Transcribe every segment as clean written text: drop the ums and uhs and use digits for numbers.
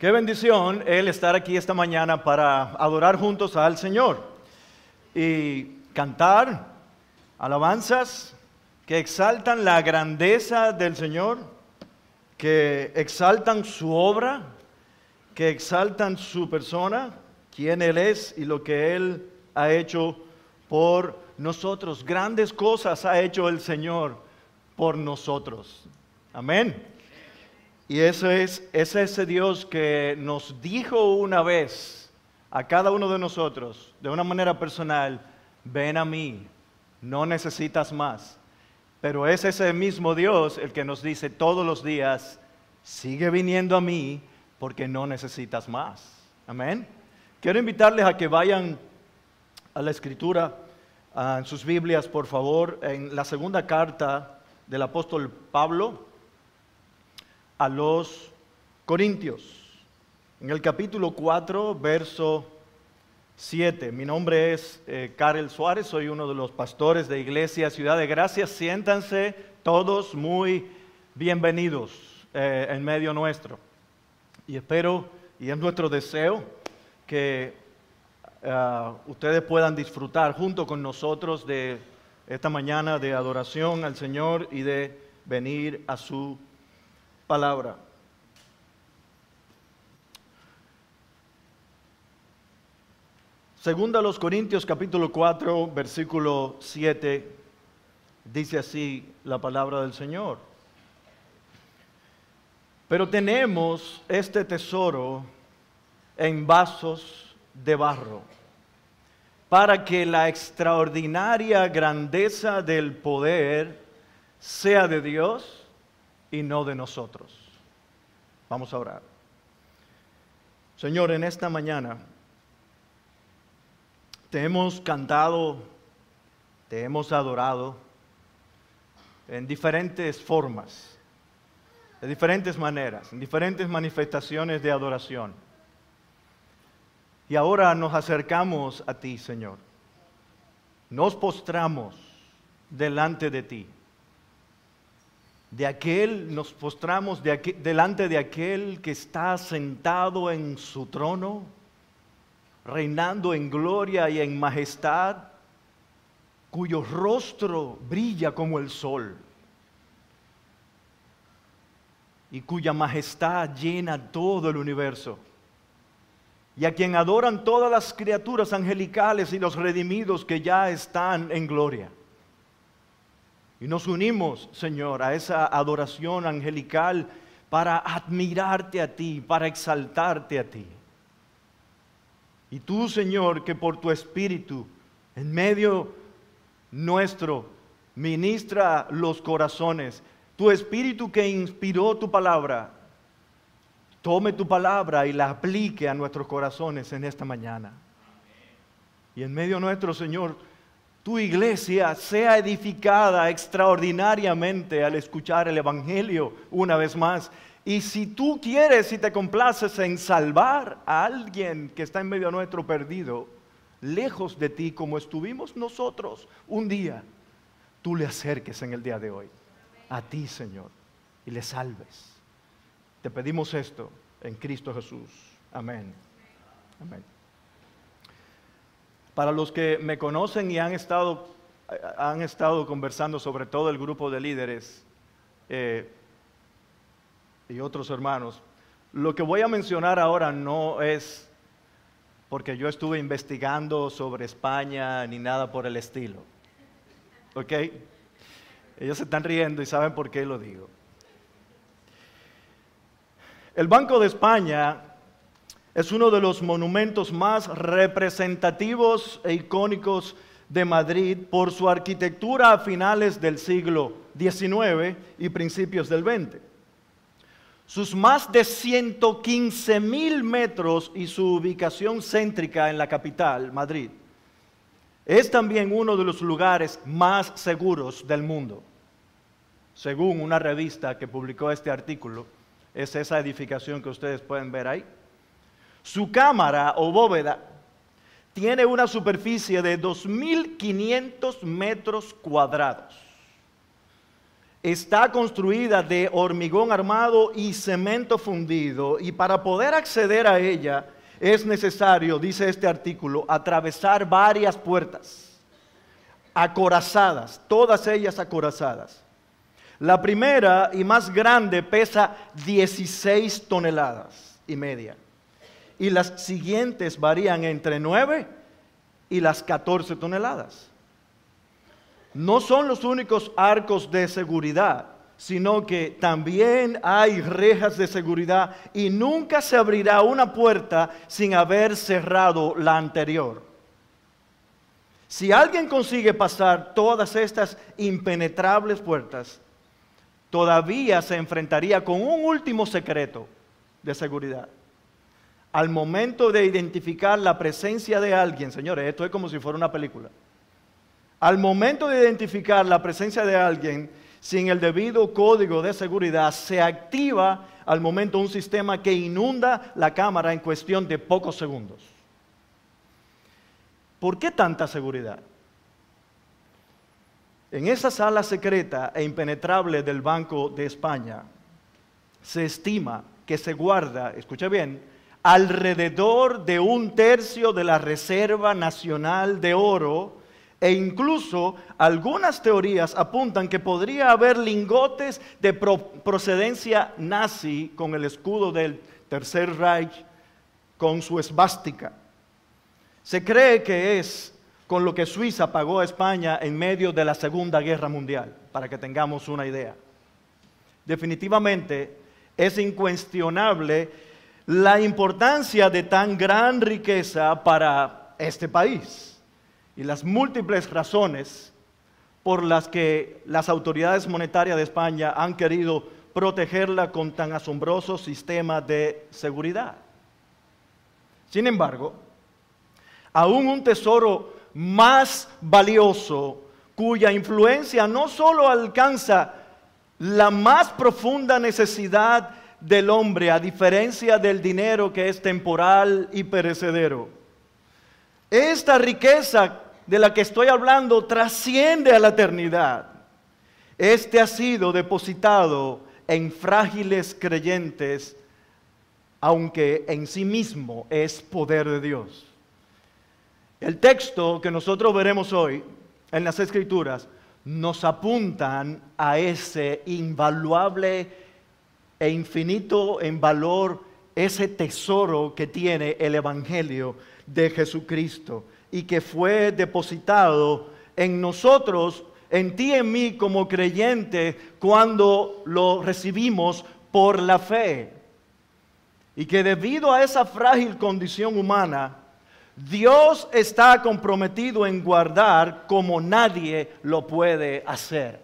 Qué bendición el estar aquí esta mañana para adorar juntos al Señor y cantar alabanzas que exaltan la grandeza del Señor, que exaltan su obra, que exaltan su persona, quién Él es y lo que Él ha hecho por nosotros. Grandes cosas ha hecho el Señor por nosotros. Amén. Y ese es ese Dios que nos dijo una vez a cada uno de nosotros, de una manera personal: ven a mí, no necesitas más. Pero es ese mismo Dios el que nos dice todos los días: sigue viniendo a mí porque no necesitas más. Amén. Quiero invitarles a que vayan a la Escritura, en sus Biblias, por favor, en la segunda carta del apóstol Pablo a los Corintios, en el capítulo 4, verso 7. Mi nombre es Karel Suárez, soy uno de los pastores de Iglesia Ciudad de Gracia. Siéntanse todos muy bienvenidos en medio nuestro. Y espero, y es nuestro deseo, que ustedes puedan disfrutar junto con nosotros de esta mañana de adoración al Señor y de venir a su palabra. Segunda a los Corintios capítulo 4, versículo 7, dice así la palabra del Señor: pero tenemos este tesoro en vasos de barro, para que la extraordinaria grandeza del poder sea de Dios y no de nosotros. Vamos a orar. Señor, en esta mañana te hemos cantado, te hemos adorado en diferentes formas, de diferentes maneras, en diferentes manifestaciones de adoración. Y ahora nos acercamos a ti, Señor. Nos postramos delante de ti. Nos postramos delante de aquel que está sentado en su trono, reinando en gloria y en majestad, cuyo rostro brilla como el sol y cuya majestad llena todo el universo, y a quien adoran todas las criaturas angelicales y los redimidos que ya están en gloria. Y nos unimos, Señor, a esa adoración angelical para admirarte a ti, para exaltarte a ti. Y tú, Señor, que por tu Espíritu en medio nuestro ministra los corazones, tu Espíritu que inspiró tu palabra, tome tu palabra y la aplique a nuestros corazones en esta mañana. Y en medio nuestro, Señor, tu iglesia sea edificada extraordinariamente al escuchar el Evangelio una vez más. Y si tú quieres y te complaces en salvar a alguien que está en medio nuestro perdido, lejos de ti como estuvimos nosotros un día, tú le acerques en el día de hoy a ti, Señor, y le salves. Te pedimos esto en Cristo Jesús. Amén. Amén. Para los que me conocen y han estado conversando, sobre todo el grupo de líderes y otros hermanos, lo que voy a mencionar ahora no es porque yo estuve investigando sobre España ni nada por el estilo. ¿Ok? Ellos se están riendo y saben por qué lo digo. El Banco de España es uno de los monumentos más representativos e icónicos de Madrid por su arquitectura a finales del siglo XIX y principios del XX. Sus más de 115,000 metros y su ubicación céntrica en la capital, Madrid, es también uno de los lugares más seguros del mundo. Según una revista que publicó este artículo, es esa edificación que ustedes pueden ver ahí. Su cámara o bóveda tiene una superficie de 2.500 metros cuadrados. está construida de hormigón armado y cemento fundido, y para poder acceder a ella es necesario, dice este artículo, atravesar varias puertas acorazadas, todas ellas acorazadas. La primera y más grande pesa 16 toneladas y media, y las siguientes varían entre 9 y las 14 toneladas. No son los únicos arcos de seguridad, sino que también hay rejas de seguridad y nunca se abrirá una puerta sin haber cerrado la anterior. Si alguien consigue pasar todas estas impenetrables puertas, todavía se enfrentaría con un último secreto de seguridad. Al momento de identificar la presencia de alguien, señores, esto es como si fuera una película. Al momento de identificar la presencia de alguien sin el debido código de seguridad, se activa al momento un sistema que inunda la cámara en cuestión de pocos segundos. ¿Por qué tanta seguridad? En esa sala secreta e impenetrable del Banco de España, se estima que se guarda, escuche bien, alrededor de 1/3 de la Reserva Nacional de Oro, e incluso algunas teorías apuntan que podría haber lingotes de procedencia nazi con el escudo del Tercer Reich, con su esvástica. Se cree que es con lo que Suiza pagó a España en medio de la Segunda Guerra Mundial, para que tengamos una idea. Definitivamente es incuestionable la importancia de tan gran riqueza para este país y las múltiples razones por las que las autoridades monetarias de España han querido protegerla con tan asombroso sistema de seguridad. Sin embargo, aún un tesoro más valioso, cuya influencia no solo alcanza la más profunda necesidad del hombre, a diferencia del dinero que es temporal y perecedero. Esta riqueza de la que estoy hablando trasciende a la eternidad. Este ha sido depositado en frágiles creyentes, aunque en sí mismo es poder de Dios. El texto que nosotros veremos hoy en las Escrituras nos apuntan a ese invaluable e infinito en valor, ese tesoro que tiene el Evangelio de Jesucristo y que fue depositado en nosotros, en ti y en mí como creyente, cuando lo recibimos por la fe. Y que debido a esa frágil condición humana, Dios está comprometido en guardar como nadie lo puede hacer.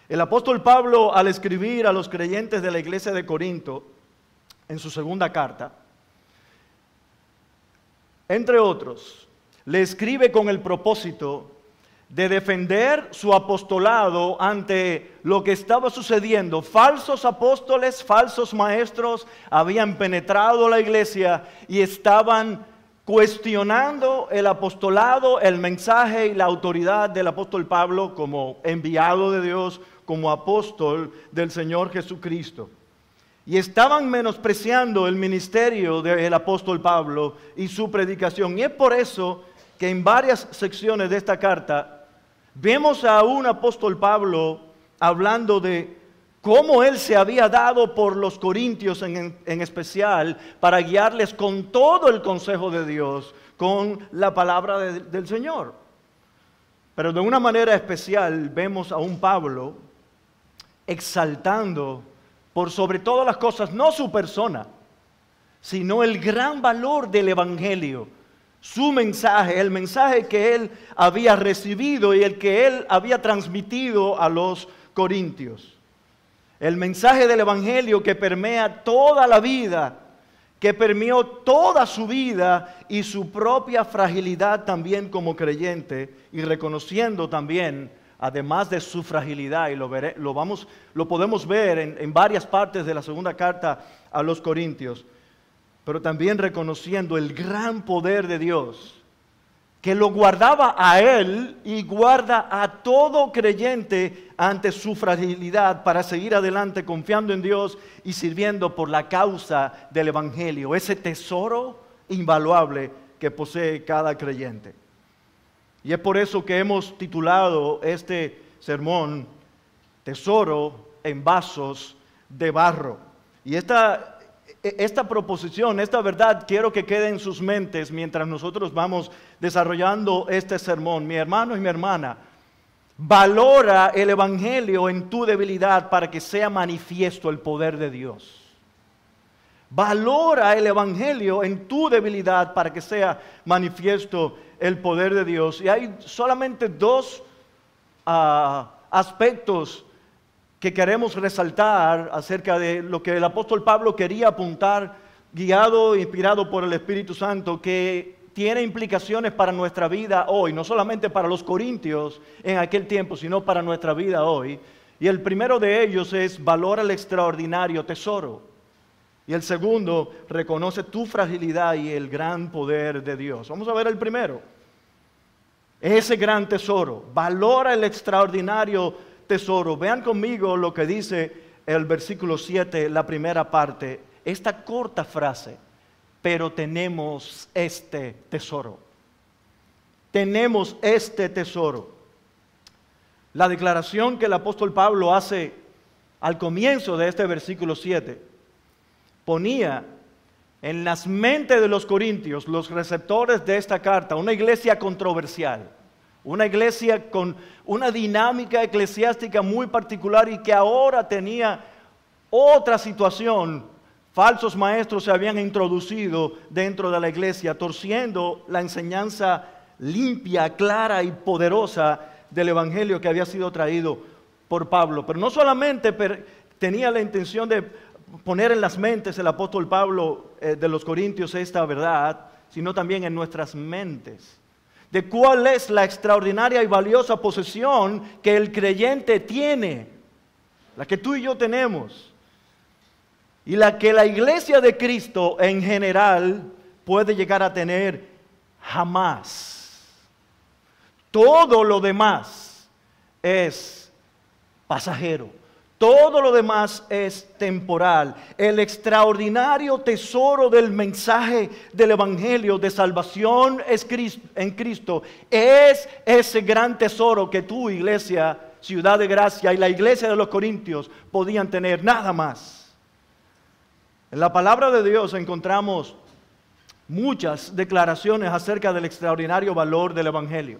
El apóstol Pablo, al escribir a los creyentes de la iglesia de Corinto, en su segunda carta, entre otros, le escribe con el propósito de defender su apostolado ante lo que estaba sucediendo. Falsos apóstoles, falsos maestros habían penetrado la iglesia y estaban cuestionando el apostolado, el mensaje y la autoridad del apóstol Pablo como enviado de Dios, como apóstol del Señor Jesucristo. Y estaban menospreciando el ministerio del apóstol Pablo y su predicación. Y es por eso que en varias secciones de esta carta vemos a un apóstol Pablo hablando de cómo él se había dado por los corintios en especial para guiarles con todo el consejo de Dios, con la palabra del Señor. Pero de una manera especial vemos a un Pablo exaltando por sobre todas las cosas, no su persona, sino el gran valor del Evangelio, su mensaje, el mensaje que él había recibido y el que él había transmitido a los corintios. El mensaje del Evangelio que permea toda la vida, que permeó toda su vida y su propia fragilidad también como creyente, y reconociendo también, además de su fragilidad, y lo podemos ver en varias partes de la segunda carta a los Corintios, pero también reconociendo el gran poder de Dios que lo guardaba a él y guarda a todo creyente ante su fragilidad para seguir adelante confiando en Dios y sirviendo por la causa del Evangelio, ese tesoro invaluable que posee cada creyente. Y es por eso que hemos titulado este sermón Tesoro en vasos de barro. Y esta proposición, esta verdad, quiero que quede en sus mentes mientras nosotros vamos desarrollando este sermón. Mi hermano y mi hermana, valora el Evangelio en tu debilidad para que sea manifiesto el poder de Dios. Valora el Evangelio en tu debilidad para que sea manifiesto el poder de Dios. Y hay solamente dos aspectos que queremos resaltar acerca de lo que el apóstol Pablo quería apuntar, guiado e inspirado por el Espíritu Santo, que tiene implicaciones para nuestra vida hoy, no solamente para los corintios en aquel tiempo, sino para nuestra vida hoy. Y el primero de ellos es valora el extraordinario tesoro. Y el segundo, reconoce tu fragilidad y el gran poder de Dios. Vamos a ver el primero. Ese gran tesoro, valora el extraordinario tesoro. Vean conmigo lo que dice el versículo 7, la primera parte, esta corta frase: pero tenemos este tesoro. Tenemos este tesoro. La declaración que el apóstol Pablo hace al comienzo de este versículo 7 ponía en las mentes de los corintios, los receptores de esta carta, una iglesia controversial. Una iglesia con una dinámica eclesiástica muy particular y que ahora tenía otra situación. Falsos maestros se habían introducido dentro de la iglesia, torciendo la enseñanza limpia, clara y poderosa del Evangelio que había sido traído por Pablo. Pero no solamente tenía la intención de poner en las mentes el apóstol Pablo de los corintios esta verdad, sino también en nuestras mentes, de cuál es la extraordinaria y valiosa posesión que el creyente tiene, la que tú y yo tenemos, y la que la iglesia de Cristo en general puede llegar a tener jamás. Todo lo demás es pasajero. Todo lo demás es temporal. El extraordinario tesoro del mensaje del Evangelio de salvación en Cristo es ese gran tesoro que tu iglesia, Ciudad de Gracia, y la iglesia de los Corintios podían tener, nada más. En la palabra de Dios encontramos muchas declaraciones acerca del extraordinario valor del Evangelio.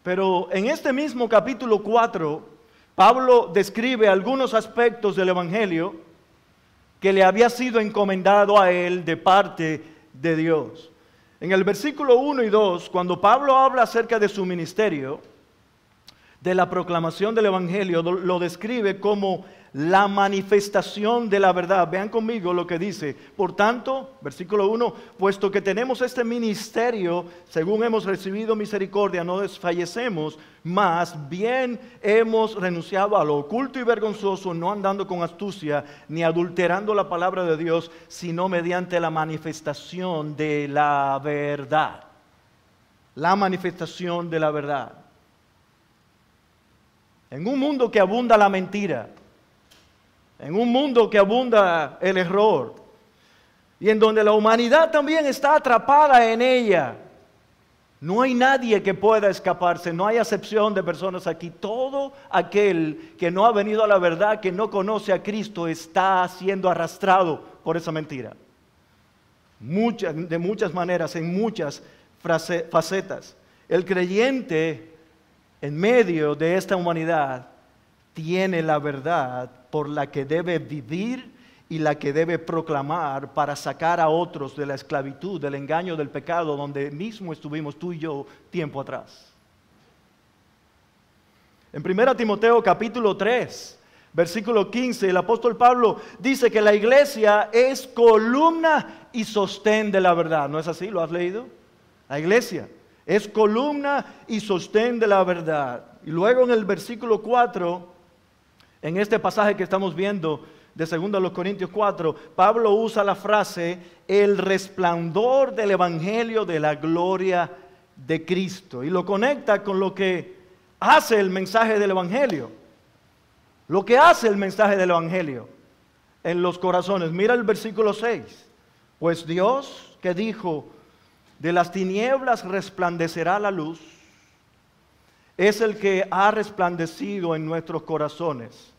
Pero en este mismo capítulo 4, Pablo describe algunos aspectos del Evangelio que le había sido encomendado a él de parte de Dios. En el versículo 1 y 2, cuando Pablo habla acerca de su ministerio, de la proclamación del Evangelio, lo describe como la manifestación de la verdad. Vean conmigo lo que dice: por tanto, versículo 1, puesto que tenemos este ministerio, según hemos recibido misericordia, no desfallecemos, mas bien hemos renunciado a lo oculto y vergonzoso, no andando con astucia, ni adulterando la palabra de Dios, sino mediante la manifestación de la verdad. La manifestación de la verdad. En un mundo que abunda la mentira, en un mundo que abunda el error, y en donde la humanidad también está atrapada en ella, no hay nadie que pueda escaparse, no hay acepción de personas aquí. Todo aquel que no ha venido a la verdad, que no conoce a Cristo, está siendo arrastrado por esa mentira. De muchas maneras, en muchas facetas. El creyente en medio de esta humanidad tiene la verdad por la que debe vivir y la que debe proclamar para sacar a otros de la esclavitud, del engaño, del pecado, donde mismo estuvimos tú y yo tiempo atrás. En 1 Timoteo capítulo 3, versículo 15, el apóstol Pablo dice que la iglesia es columna y sostén de la verdad. ¿No es así? ¿Lo has leído? La iglesia es columna y sostén de la verdad. Y luego en el versículo 4, en este pasaje que estamos viendo de 2 Corintios 4, Pablo usa la frase: el resplandor del evangelio de la gloria de Cristo y lo conecta con lo que hace el mensaje del Evangelio. Lo que hace el mensaje del Evangelio en los corazones. Mira el versículo 6. Pues Dios que dijo, de las tinieblas resplandecerá la luz, es el que ha resplandecido en nuestros corazones.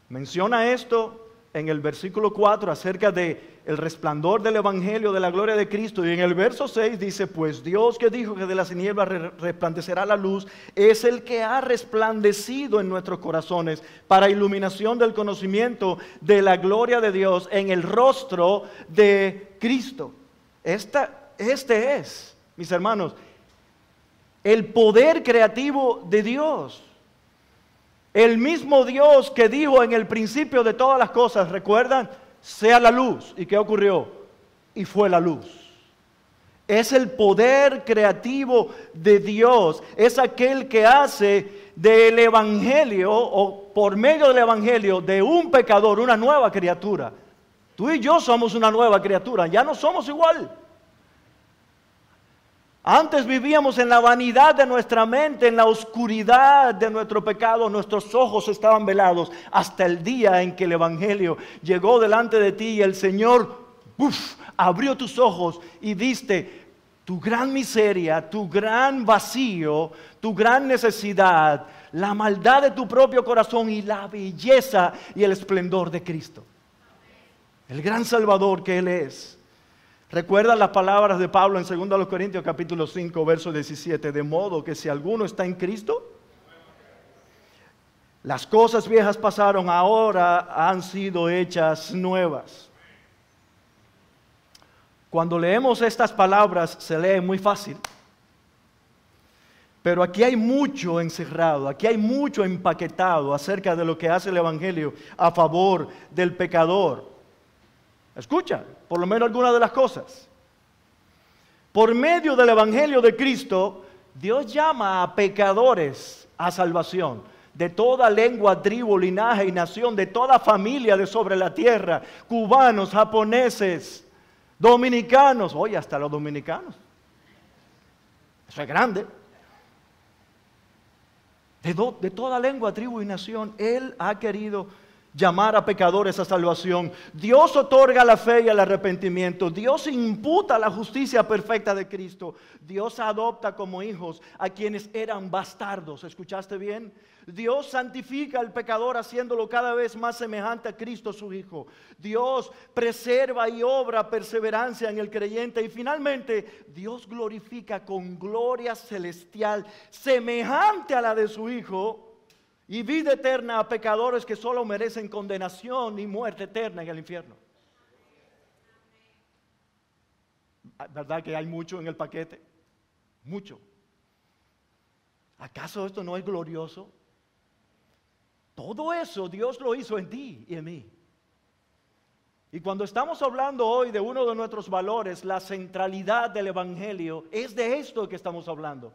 Menciona esto en el versículo 4 acerca de el resplandor del Evangelio de la gloria de Cristo, y en el verso 6 dice, pues Dios que dijo que de las tinieblas resplandecerá la luz, es el que ha resplandecido en nuestros corazones para iluminación del conocimiento de la gloria de Dios en el rostro de Cristo. Este es, mis hermanos, el poder creativo de Dios. El mismo Dios que dijo en el principio de todas las cosas, ¿recuerdan? Sea la luz. ¿Y qué ocurrió? Y fue la luz. Es el poder creativo de Dios. Es aquel que hace del Evangelio, o por medio del Evangelio, de un pecador, una nueva criatura. Tú y yo somos una nueva criatura, ya no somos igual. Antes vivíamos en la vanidad de nuestra mente, en la oscuridad de nuestro pecado, nuestros ojos estaban velados hasta el día en que el Evangelio llegó delante de ti y el Señor abrió tus ojos y viste tu gran miseria, tu gran vacío, tu gran necesidad, la maldad de tu propio corazón y la belleza y el esplendor de Cristo. El gran Salvador que Él es. Recuerda las palabras de Pablo en 2 Corintios capítulo 5, verso 17. De modo que si alguno está en Cristo, las cosas viejas pasaron, ahora han sido hechas nuevas. Cuando leemos estas palabras se lee muy fácil. Pero aquí hay mucho encerrado, aquí hay mucho empaquetado acerca de lo que hace el Evangelio a favor del pecador. Escucha, por lo menos algunas de las cosas. Por medio del Evangelio de Cristo, Dios llama a pecadores a salvación. De toda lengua, tribu, linaje y nación, de toda familia de sobre la tierra, cubanos, japoneses, dominicanos, oye, hasta los dominicanos. Eso es grande. De toda lengua, tribu y nación, Él ha querido llamar a pecadores a salvación. Dios otorga la fe y el arrepentimiento. Dios imputa la justicia perfecta de Cristo. Dios adopta como hijos a quienes eran bastardos. ¿Escuchaste bien? Dios santifica al pecador haciéndolo cada vez más semejante a Cristo su Hijo. Dios preserva y obra perseverancia en el creyente. Y finalmente, Dios glorifica con gloria celestial semejante a la de su Hijo y vida eterna a pecadores que solo merecen condenación y muerte eterna en el infierno. ¿Verdad que hay mucho en el paquete? Mucho. ¿Acaso esto no es glorioso? Todo eso Dios lo hizo en ti y en mí. Y cuando estamos hablando hoy de uno de nuestros valores, la centralidad del Evangelio, es de esto que estamos hablando.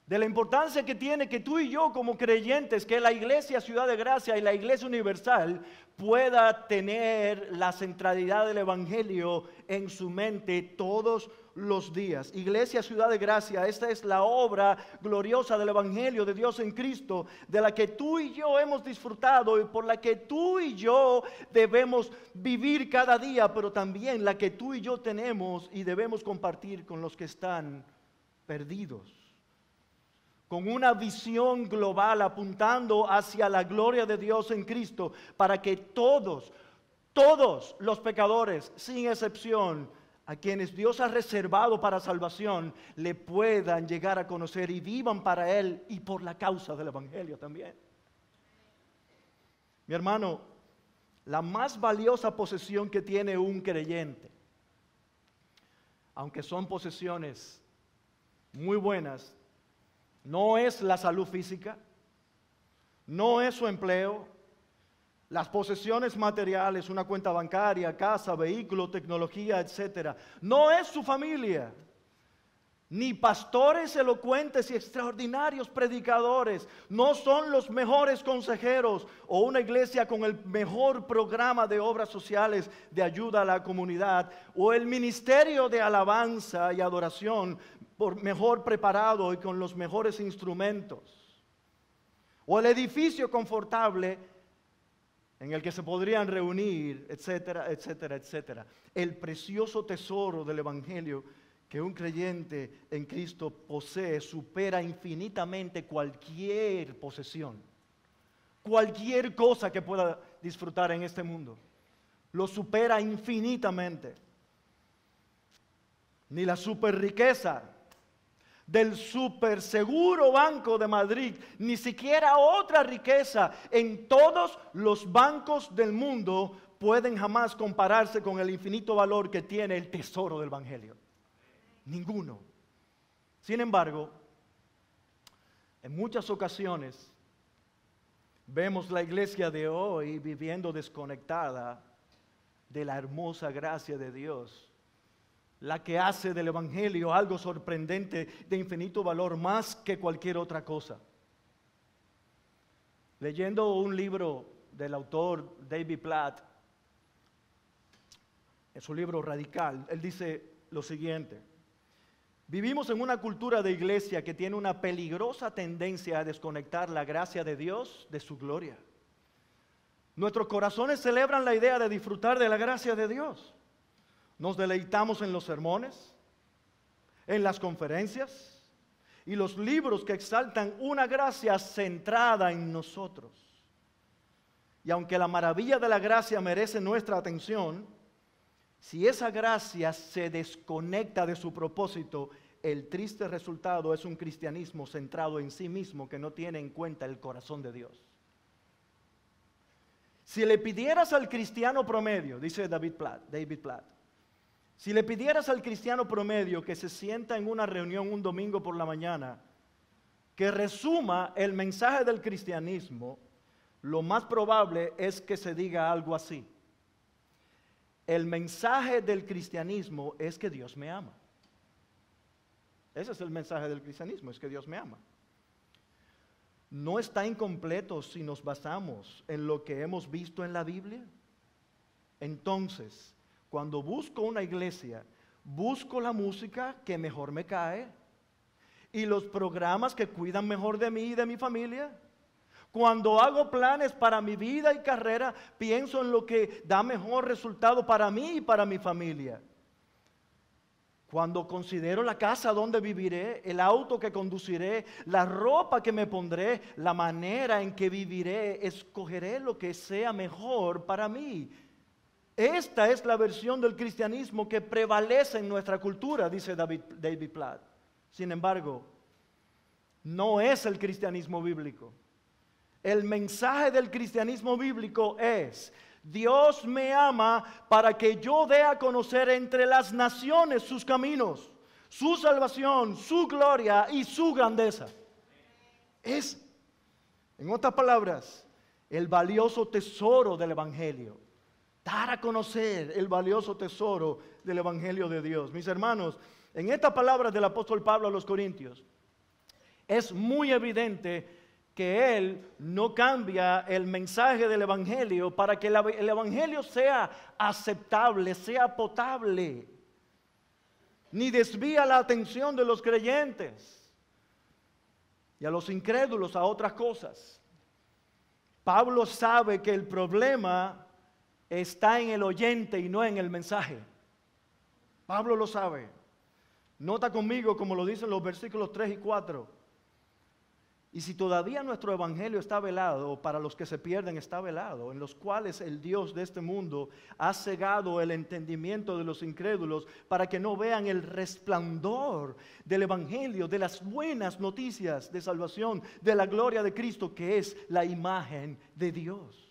De la importancia que tiene que tú y yo como creyentes, que la Iglesia Ciudad de Gracia y la Iglesia Universal pueda tener la centralidad del Evangelio en su mente todos los días. Iglesia Ciudad de Gracia, esta es la obra gloriosa del Evangelio de Dios en Cristo, de la que tú y yo hemos disfrutado y por la que tú y yo debemos vivir cada día, pero también la que tú y yo tenemos y debemos compartir con los que están perdidos. Con una visión global apuntando hacia la gloria de Dios en Cristo, para que todos los pecadores, sin excepción, a quienes Dios ha reservado para salvación, le puedan llegar a conocer y vivan para Él y por la causa del Evangelio también. Mi hermano, la más valiosa posesión que tiene un creyente, aunque son posesiones muy buenas, no es la salud física, no es su empleo, las posesiones materiales, una cuenta bancaria, casa, vehículo, tecnología, etc. No es su familia. ni pastores elocuentes y extraordinarios predicadores, no son los mejores consejeros o una iglesia con el mejor programa de obras sociales de ayuda a la comunidad o el ministerio de alabanza y adoración mejor preparado y con los mejores instrumentos o el edificio confortable en el que se podrían reunir, etcétera, etcétera, etcétera. El precioso tesoro del Evangelio que un creyente en Cristo posee supera infinitamente cualquier posesión, cualquier cosa que pueda disfrutar en este mundo. Lo supera infinitamente. Ni la superriqueza del superseguro Banco de Madrid, ni siquiera otra riqueza en todos los bancos del mundo pueden jamás compararse con el infinito valor que tiene el tesoro del Evangelio. Ninguno. Sin embargo, en muchas ocasiones vemos la iglesia de hoy viviendo desconectada de la hermosa gracia de Dios, la que hace del Evangelio algo sorprendente de infinito valor más que cualquier otra cosa. Leyendo un libro del autor David Platt, en su libro Radical, él dice lo siguiente: vivimos en una cultura de iglesia que tiene una peligrosa tendencia a desconectar la gracia de Dios de su gloria. Nuestros corazones celebran la idea de disfrutar de la gracia de Dios. Nos deleitamos en los sermones, en las conferencias y los libros que exaltan una gracia centrada en nosotros. Y aunque la maravilla de la gracia merece nuestra atención, si esa gracia se desconecta de su propósito, el triste resultado es un cristianismo centrado en sí mismo que no tiene en cuenta el corazón de Dios. Si le pidieras al cristiano promedio, dice David Platt, si le pidieras al cristiano promedio que se sienta en una reunión un domingo por la mañana, que resuma el mensaje del cristianismo, lo más probable es que se diga algo así: el mensaje del cristianismo es que Dios me ama. Ese es el mensaje del cristianismo, es que Dios me ama. ¿No está incompleto si nos basamos en lo que hemos visto en la Biblia? Entonces, cuando busco una iglesia, busco la música que mejor me cae y los programas que cuidan mejor de mí y de mi familia. Cuando hago planes para mi vida y carrera, pienso en lo que da mejor resultado para mí y para mi familia. Cuando considero la casa donde viviré, el auto que conduciré, la ropa que me pondré, la manera en que viviré, escogeré lo que sea mejor para mí. Esta es la versión del cristianismo que prevalece en nuestra cultura, dice David Platt. Sin embargo, no es el cristianismo bíblico. El mensaje del cristianismo bíblico es: Dios me ama para que yo dé a conocer entre las naciones sus caminos, su salvación, su gloria y su grandeza. Es, en otras palabras, el valioso tesoro del Evangelio. Dar a conocer el valioso tesoro del Evangelio de Dios. Mis hermanos, en estas palabras del apóstol Pablo a los Corintios, es muy evidente que él no cambia el mensaje del Evangelio para que el Evangelio sea aceptable, sea potable, ni desvía la atención de los creyentes y a los incrédulos a otras cosas. Pablo sabe que el problema está en el oyente y no en el mensaje. Pablo lo sabe. Nota conmigo como lo dicen los versículos 3 y 4. Y si todavía nuestro evangelio está velado, para los que se pierden está velado, en los cuales el Dios de este mundo ha cegado el entendimiento de los incrédulos para que no vean el resplandor del evangelio, de las buenas noticias de salvación, de la gloria de Cristo, que es la imagen de Dios.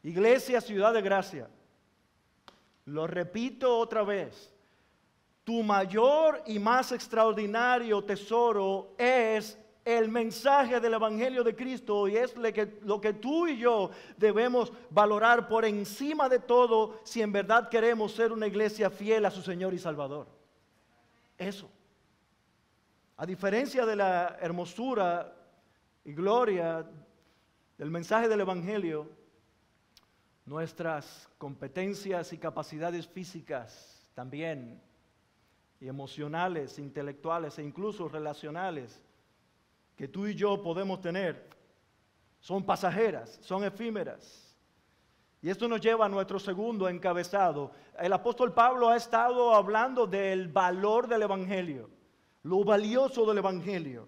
Iglesia, Ciudad de Gracia, lo repito otra vez: tu mayor y más extraordinario tesoro es el mensaje del Evangelio de Cristo, y es lo que tú y yo debemos valorar por encima de todo si en verdad queremos ser una iglesia fiel a su Señor y Salvador. eso. A diferencia de la hermosura y gloria del mensaje del Evangelio, nuestras competencias y capacidades físicas también, y emocionales, intelectuales e incluso relacionales, que tú y yo podemos tener, son pasajeras, son efímeras. Y esto nos lleva a nuestro segundo encabezado. El apóstol Pablo ha estado hablando del valor del Evangelio, lo valioso del Evangelio.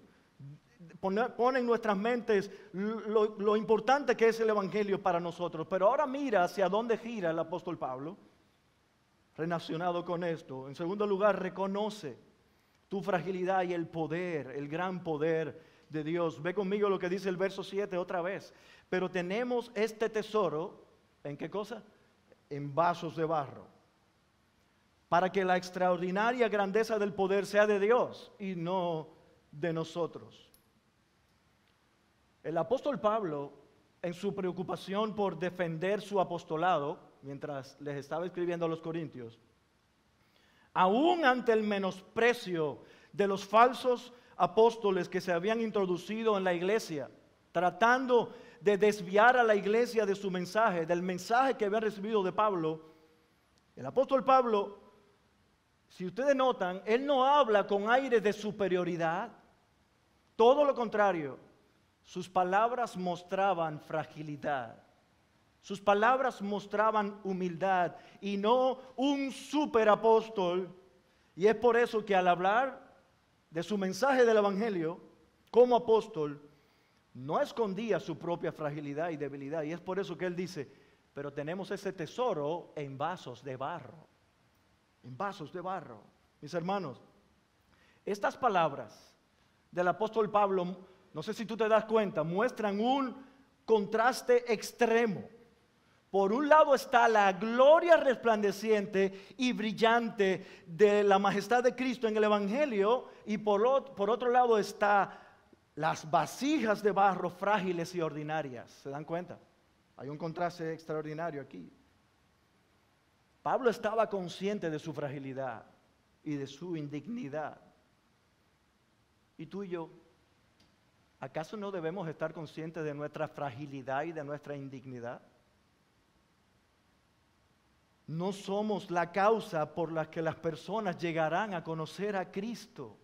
Pone en nuestras mentes lo importante que es el Evangelio para nosotros. Pero ahora mira hacia dónde gira el apóstol Pablo, relacionado con esto. En segundo lugar, reconoce tu fragilidad y el poder, el gran poder de Dios. Ve conmigo lo que dice el verso 7 otra vez. Pero tenemos este tesoro, ¿en qué cosa? En vasos de barro, para que la extraordinaria grandeza del poder sea de Dios y no de nosotros. El apóstol Pablo, en su preocupación por defender su apostolado, mientras les estaba escribiendo a los corintios, aún ante el menosprecio de los falsos apóstoles que se habían introducido en la iglesia, tratando de desviar a la iglesia de su mensaje, del mensaje que habían recibido de Pablo, el apóstol Pablo, si ustedes notan, él no habla con aire de superioridad, todo lo contrario, sus palabras mostraban fragilidad. Sus palabras mostraban humildad y no un superapóstol. Y es por eso que al hablar de su mensaje del Evangelio como apóstol, no escondía su propia fragilidad y debilidad. Y es por eso que él dice, pero tenemos ese tesoro en vasos de barro. En vasos de barro. Mis hermanos, estas palabras del apóstol Pablo, no sé si tú te das cuenta, muestran un contraste extremo. Por un lado está la gloria resplandeciente y brillante de la majestad de Cristo en el Evangelio, y por otro lado está las vasijas de barro frágiles y ordinarias. ¿Se dan cuenta? Hay un contraste extraordinario aquí. Pablo estaba consciente de su fragilidad y de su indignidad. ¿Y tú y yo? ¿Acaso no debemos estar conscientes de nuestra fragilidad y de nuestra indignidad? No somos la causa por la que las personas llegarán a conocer a Cristo.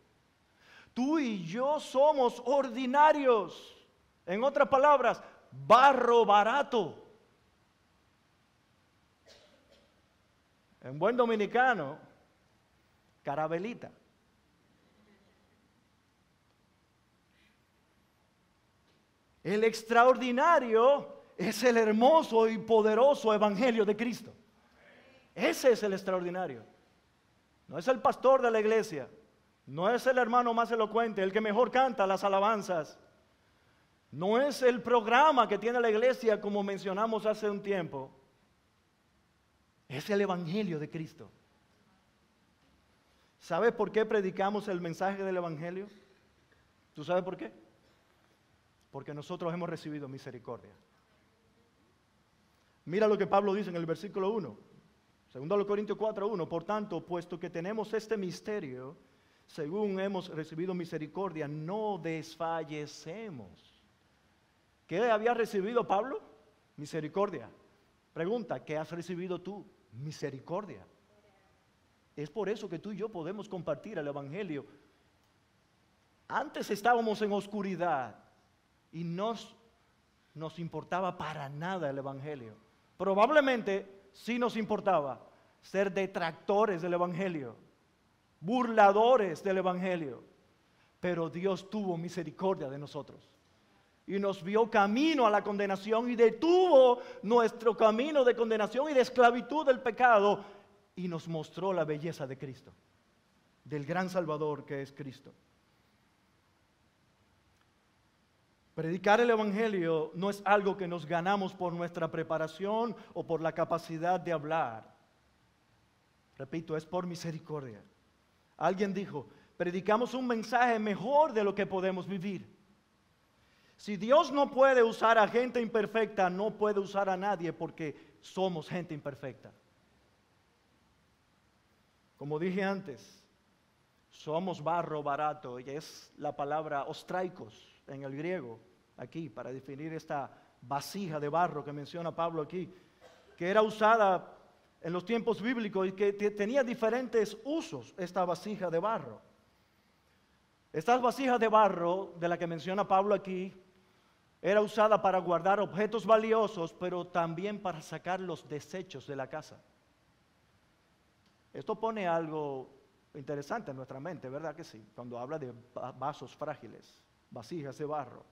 Tú y yo somos ordinarios. En otras palabras, barro barato. En buen dominicano, carabelita. El extraordinario es el hermoso y poderoso evangelio de Cristo. Ese es el extraordinario. No es el pastor de la iglesia, no es el hermano más elocuente, el que mejor canta las alabanzas, no es el programa que tiene la iglesia como mencionamos hace un tiempo. Es el evangelio de Cristo. ¿Sabes por qué predicamos el mensaje del evangelio? ¿Tú sabes por qué? Porque nosotros hemos recibido misericordia. Mira lo que Pablo dice en el versículo 1, 2 Corintios 4:1. Por tanto, puesto que tenemos este misterio, según hemos recibido misericordia, no desfallecemos. ¿Qué había recibido Pablo? Misericordia. Pregunta, ¿qué has recibido tú? Misericordia. Es por eso que tú y yo podemos compartir el evangelio. Antes estábamos en oscuridad y nos importaba para nada el evangelio. Probablemente sí nos importaba ser detractores del evangelio, burladores del evangelio, pero Dios tuvo misericordia de nosotros y nos vio camino a la condenación y detuvo nuestro camino de condenación y de esclavitud del pecado y nos mostró la belleza de Cristo, del gran Salvador que es Cristo. Predicar el evangelio no es algo que nos ganamos por nuestra preparación o por la capacidad de hablar. Repito, es por misericordia. Alguien dijo, predicamos un mensaje mejor de lo que podemos vivir. Si Dios no puede usar a gente imperfecta, no puede usar a nadie porque somos gente imperfecta. Como dije antes, somos barro barato, y es la palabra ostraikos en el griego, aquí, para definir esta vasija de barro que menciona Pablo aquí, que era usada en los tiempos bíblicos y que tenía diferentes usos esta vasija de barro. Estas vasijas de barro, de la que menciona Pablo aquí, era usada para guardar objetos valiosos, pero también para sacar los desechos de la casa. Esto pone algo interesante en nuestra mente, ¿verdad que sí? Cuando habla de vasos frágiles, vasijas de barro.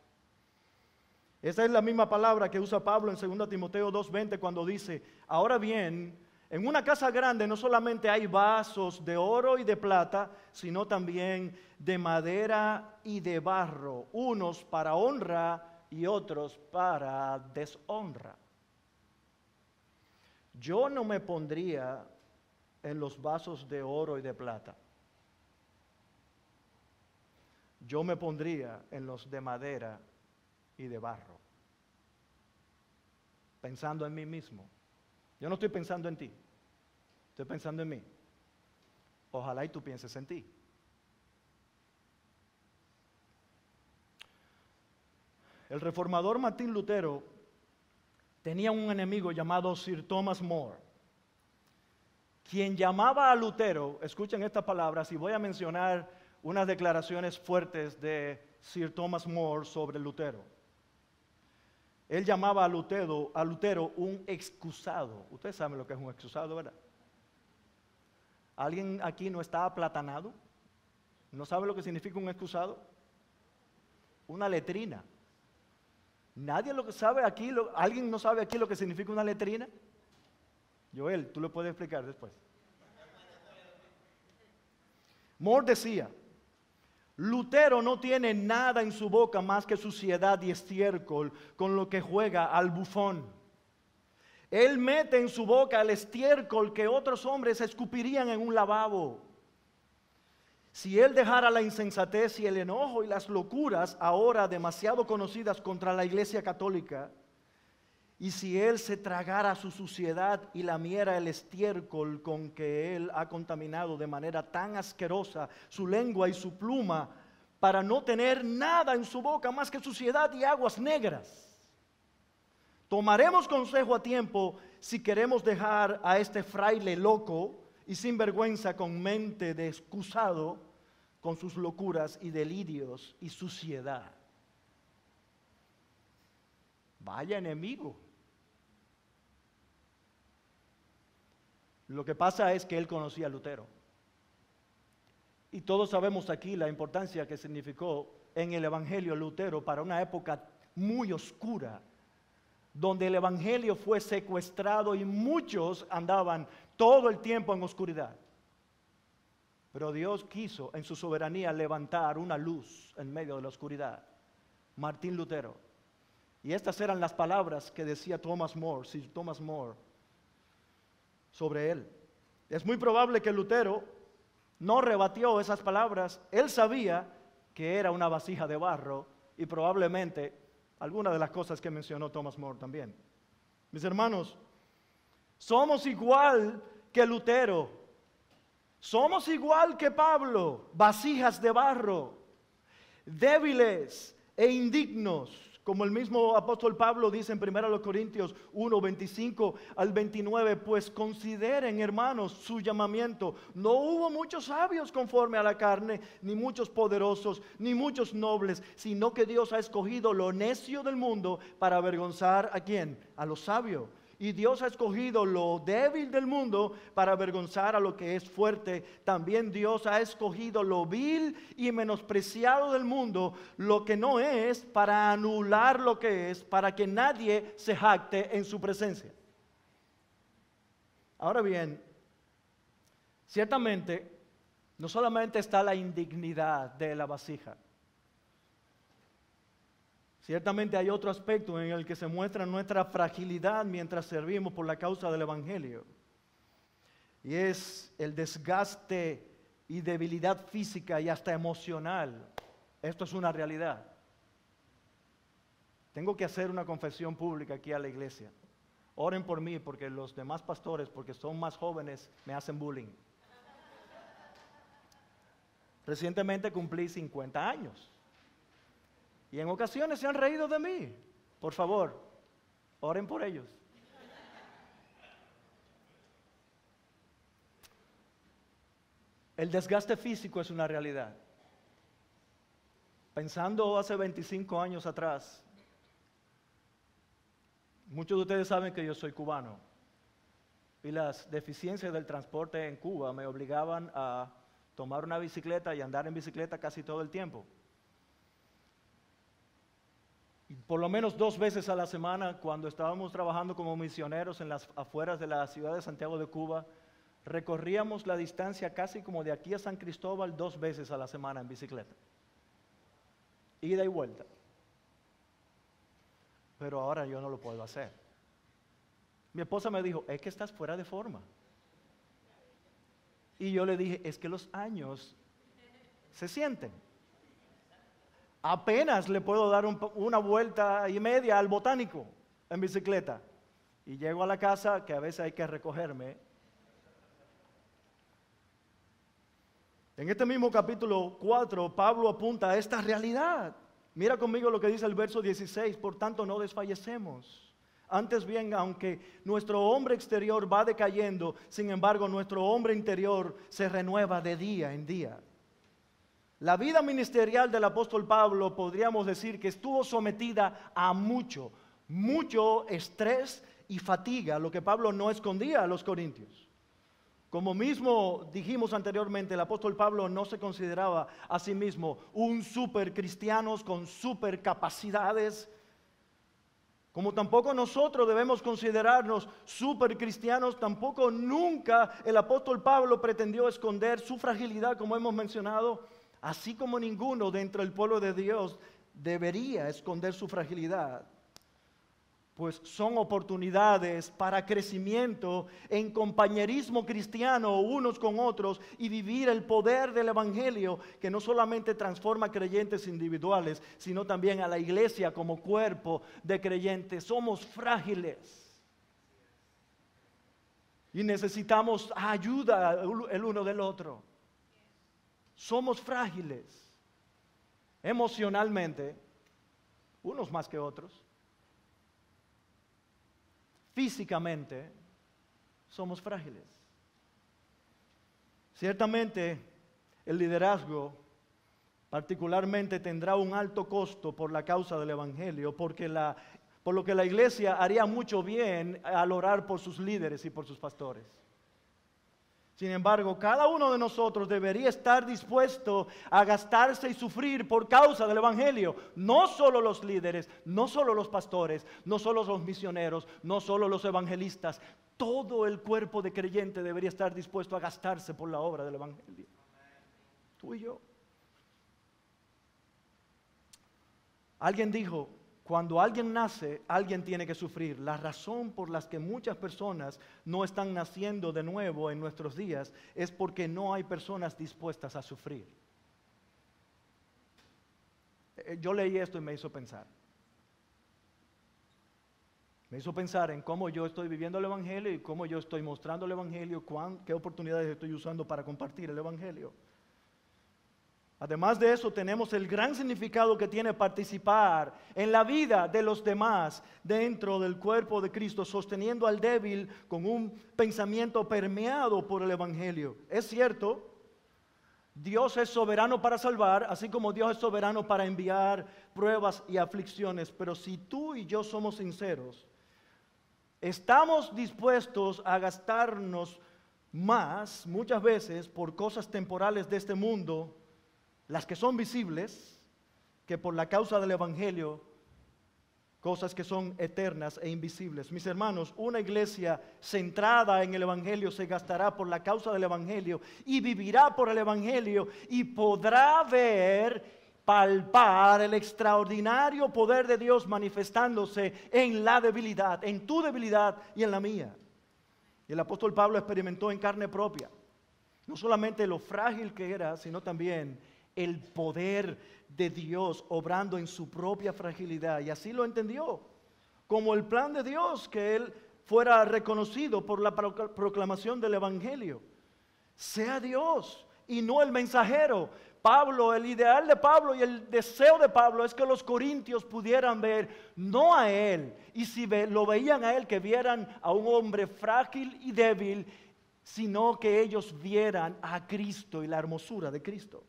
Esa es la misma palabra que usa Pablo en 2 Timoteo 2:20 cuando dice, ahora bien, en una casa grande no solamente hay vasos de oro y de plata, sino también de madera y de barro, unos para honra y otros para deshonra. Yo no me pondría en los vasos de oro y de plata. Yo me pondría en los de madera y de barro, pensando en mí mismo. Yo no estoy pensando en ti, estoy pensando en mí. Ojalá y tú pienses en ti. El reformador Martín Lutero tenía un enemigo llamado Sir Thomas More, quien llamaba a Lutero, escuchen estas palabras, y voy a mencionar unas declaraciones fuertes de Sir Thomas More sobre Lutero. Él llamaba a Lutero un excusado. Ustedes saben lo que es un excusado, ¿verdad? ¿Alguien aquí no está aplatanado? ¿No sabe lo que significa un excusado? Una letrina. ¿Nadie lo sabe aquí? ¿Alguien no sabe aquí lo que significa una letrina? Joel, tú lo puedes explicar después. More decía, Lutero no tiene nada en su boca más que suciedad y estiércol con lo que juega al bufón. Él mete en su boca el estiércol que otros hombres escupirían en un lavabo. Si él dejara la insensatez y el enojo y las locuras ahora demasiado conocidas contra la Iglesia Católica, y si él se tragara su suciedad y lamiera el estiércol con que él ha contaminado de manera tan asquerosa su lengua y su pluma, para no tener nada en su boca más que suciedad y aguas negras, tomaremos consejo a tiempo si queremos dejar a este fraile loco y sin vergüenza con mente de excusado con sus locuras y delirios y suciedad. Vaya enemigo. Lo que pasa es que él conocía a Lutero. Y todos sabemos aquí la importancia que significó en el Evangelio Lutero para una época muy oscura, donde el Evangelio fue secuestrado y muchos andaban todo el tiempo en oscuridad. Pero Dios quiso en su soberanía levantar una luz en medio de la oscuridad. Martín Lutero. Y estas eran las palabras que decía Sir Thomas More, sobre él. Es muy probable que Lutero no rebatió esas palabras. Él sabía que era una vasija de barro y probablemente algunas de las cosas que mencionó Thomas More también. Mis hermanos, somos igual que Lutero, somos igual que Pablo, vasijas de barro, débiles e indignos. Como el mismo apóstol Pablo dice en 1 Corintios 1, 25 al 29, pues consideren, hermanos, su llamamiento. No hubo muchos sabios conforme a la carne, ni muchos poderosos, ni muchos nobles, sino que Dios ha escogido lo necio del mundo para avergonzar ¿a quién? A los sabios. Y Dios ha escogido lo débil del mundo para avergonzar a lo que es fuerte. También Dios ha escogido lo vil y menospreciado del mundo, lo que no es, para anular lo que es, para que nadie se jacte en su presencia. Ahora bien, ciertamente, no solamente está la indignidad de la vasija. Ciertamente hay otro aspecto en el que se muestra nuestra fragilidad mientras servimos por la causa del Evangelio. Y es el desgaste y debilidad física y hasta emocional. Esto es una realidad. Tengo que hacer una confesión pública aquí a la iglesia. Oren por mí porque los demás pastores, porque son más jóvenes, me hacen bullying. Recientemente cumplí 50 años. Y en ocasiones se han reído de mí. Por favor, oren por ellos. El desgaste físico es una realidad. Pensando hace 25 años atrás, muchos de ustedes saben que yo soy cubano y las deficiencias del transporte en Cuba me obligaban a tomar una bicicleta y andar en bicicleta casi todo el tiempo. Y por lo menos 2 veces a la semana, cuando estábamos trabajando como misioneros en las afueras de la ciudad de Santiago de Cuba, recorríamos la distancia casi como de aquí a San Cristóbal 2 veces a la semana en bicicleta. Ida y vuelta. Pero ahora yo no lo puedo hacer. Mi esposa me dijo, es que estás fuera de forma. Y yo le dije, es que los años se sienten. Apenas le puedo dar una vuelta y media al botánico en bicicleta. Y llego a la casa, que a veces hay que recogerme. En este mismo capítulo 4, Pablo apunta a esta realidad. Mira conmigo lo que dice el verso 16, por tanto no desfallecemos. Antes bien, aunque nuestro hombre exterior va decayendo, sin embargo nuestro hombre interior se renueva de día en día. La vida ministerial del apóstol Pablo podríamos decir que estuvo sometida a mucho estrés y fatiga, lo que Pablo no escondía a los corintios. Como mismo dijimos anteriormente, el apóstol Pablo no se consideraba a sí mismo un super cristiano con super capacidades, como tampoco nosotros debemos considerarnos super cristianos. Tampoco nunca el apóstol Pablo pretendió esconder su fragilidad, como hemos mencionado, así como ninguno dentro del pueblo de Dios debería esconder su fragilidad. Pues son oportunidades para crecimiento en compañerismo cristiano unos con otros y vivir el poder del Evangelio que no solamente transforma creyentes individuales, sino también a la iglesia como cuerpo de creyentes. Somos frágiles y necesitamos ayuda el uno del otro. Somos frágiles emocionalmente, unos más que otros. Físicamente somos frágiles. Ciertamente el liderazgo particularmente tendrá un alto costo por la causa del Evangelio, por lo que la iglesia haría mucho bien al orar por sus líderes y por sus pastores. Sin embargo, cada uno de nosotros debería estar dispuesto a gastarse y sufrir por causa del Evangelio. No solo los líderes, no solo los pastores, no solo los misioneros, no solo los evangelistas. Todo el cuerpo de creyente debería estar dispuesto a gastarse por la obra del Evangelio. Tú y yo. Alguien dijo, cuando alguien nace, alguien tiene que sufrir. La razón por la que muchas personas no están naciendo de nuevo en nuestros días es porque no hay personas dispuestas a sufrir. Yo leí esto y me hizo pensar. Me hizo pensar en cómo yo estoy viviendo el Evangelio y cómo yo estoy mostrando el Evangelio, qué oportunidades estoy usando para compartir el Evangelio. Además de eso, tenemos el gran significado que tiene participar en la vida de los demás dentro del cuerpo de Cristo, sosteniendo al débil con un pensamiento permeado por el Evangelio. Es cierto, Dios es soberano para salvar, así como Dios es soberano para enviar pruebas y aflicciones. Pero si tú y yo somos sinceros, estamos dispuestos a gastarnos más, muchas veces, por cosas temporales de este mundo, las que son visibles, que por la causa del Evangelio, cosas que son eternas e invisibles. Mis hermanos, una iglesia centrada en el Evangelio se gastará por la causa del Evangelio y vivirá por el Evangelio y podrá ver, palpar el extraordinario poder de Dios manifestándose en la debilidad, en tu debilidad y en la mía. Y el apóstol Pablo experimentó en carne propia, no solamente lo frágil que era, sino también el poder de Dios obrando en su propia fragilidad. Y así lo entendió, como el plan de Dios, que él fuera reconocido por la proclamación del Evangelio. Sea Dios y no el mensajero Pablo, el ideal de Pablo y el deseo de Pablo es que los corintios pudieran ver no a él, y si lo veían a él, que vieran a un hombre frágil y débil, sino que ellos vieran a Cristo y la hermosura de Cristo.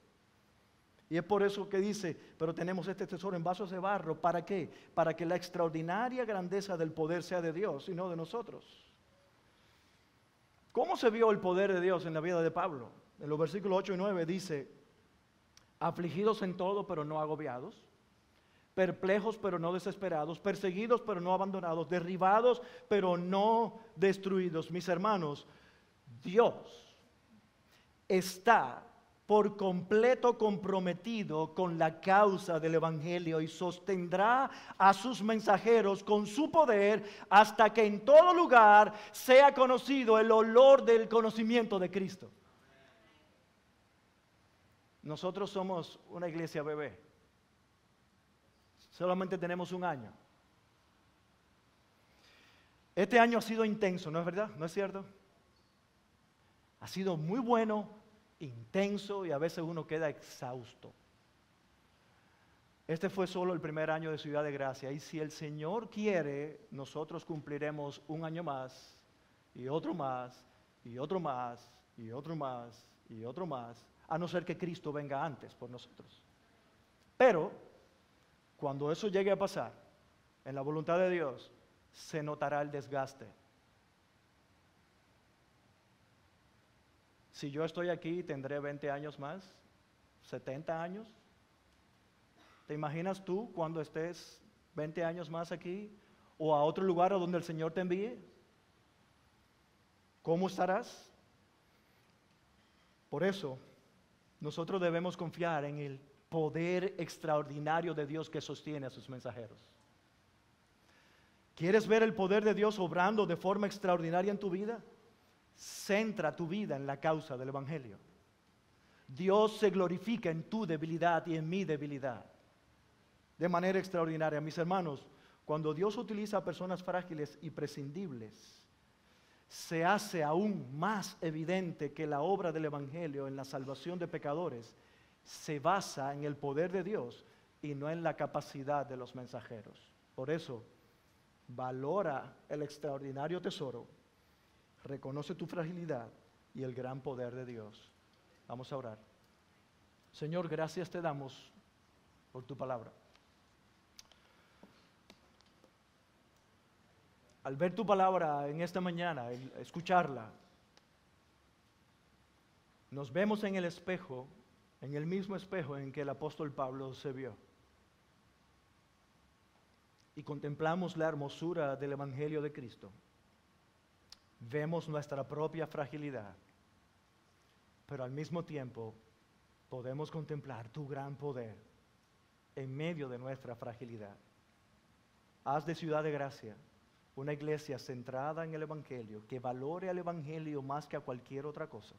Y es por eso que dice, pero tenemos este tesoro en vasos de barro, ¿para qué? Para que la extraordinaria grandeza del poder sea de Dios y no de nosotros. ¿Cómo se vio el poder de Dios en la vida de Pablo? En los versículos 8 y 9 dice: afligidos en todo, pero no agobiados; perplejos, pero no desesperados; perseguidos, pero no abandonados; derribados, pero no destruidos. Mis hermanos, Dios está por completo comprometido con la causa del Evangelio y sostendrá a sus mensajeros con su poder hasta que en todo lugar sea conocido el olor del conocimiento de Cristo. Nosotros somos una iglesia bebé. Solamente tenemos un año. Este año ha sido intenso, ¿no es verdad? ¿No es cierto? Ha sido muy bueno, intenso, y a veces uno queda exhausto. Este fue solo el primer año de Ciudad de Gracia, y si el Señor quiere, nosotros cumpliremos un año más, y otro más, y otro más, y otro más, y otro más, a no ser que Cristo venga antes por nosotros. Pero, cuando eso llegue a pasar, en la voluntad de Dios, se notará el desgaste. Si yo estoy aquí, tendré 20 años más, 70 años. ¿Te imaginas tú cuando estés 20 años más aquí o a otro lugar a donde el Señor te envíe? ¿Cómo estarás? Por eso, nosotros debemos confiar en el poder extraordinario de Dios que sostiene a sus mensajeros. ¿Quieres ver el poder de Dios obrando de forma extraordinaria en tu vida? Centra tu vida en la causa del Evangelio. Dios se glorifica en tu debilidad y en mi debilidad de manera extraordinaria. Mis hermanos, cuando Dios utiliza a personas frágiles y prescindibles, se hace aún más evidente que la obra del Evangelio en la salvación de pecadores se basa en el poder de Dios y no en la capacidad de los mensajeros. Por eso, valora el extraordinario tesoro, reconoce tu fragilidad y el gran poder de Dios. Vamos a orar. Señor, gracias te damos por tu palabra. Al ver tu palabra en esta mañana, escucharla, nos vemos en el espejo, en el mismo espejo en que el apóstol Pablo se vio. Y contemplamos la hermosura del Evangelio de Cristo. Vemos nuestra propia fragilidad, pero al mismo tiempo podemos contemplar tu gran poder en medio de nuestra fragilidad. Haz de Ciudad de Gracia una iglesia centrada en el Evangelio, que valore al Evangelio más que a cualquier otra cosa,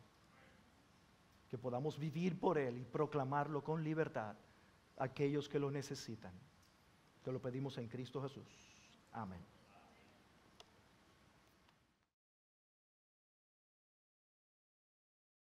que podamos vivir por él y proclamarlo con libertad a aquellos que lo necesitan. Te lo pedimos en Cristo Jesús. Amén.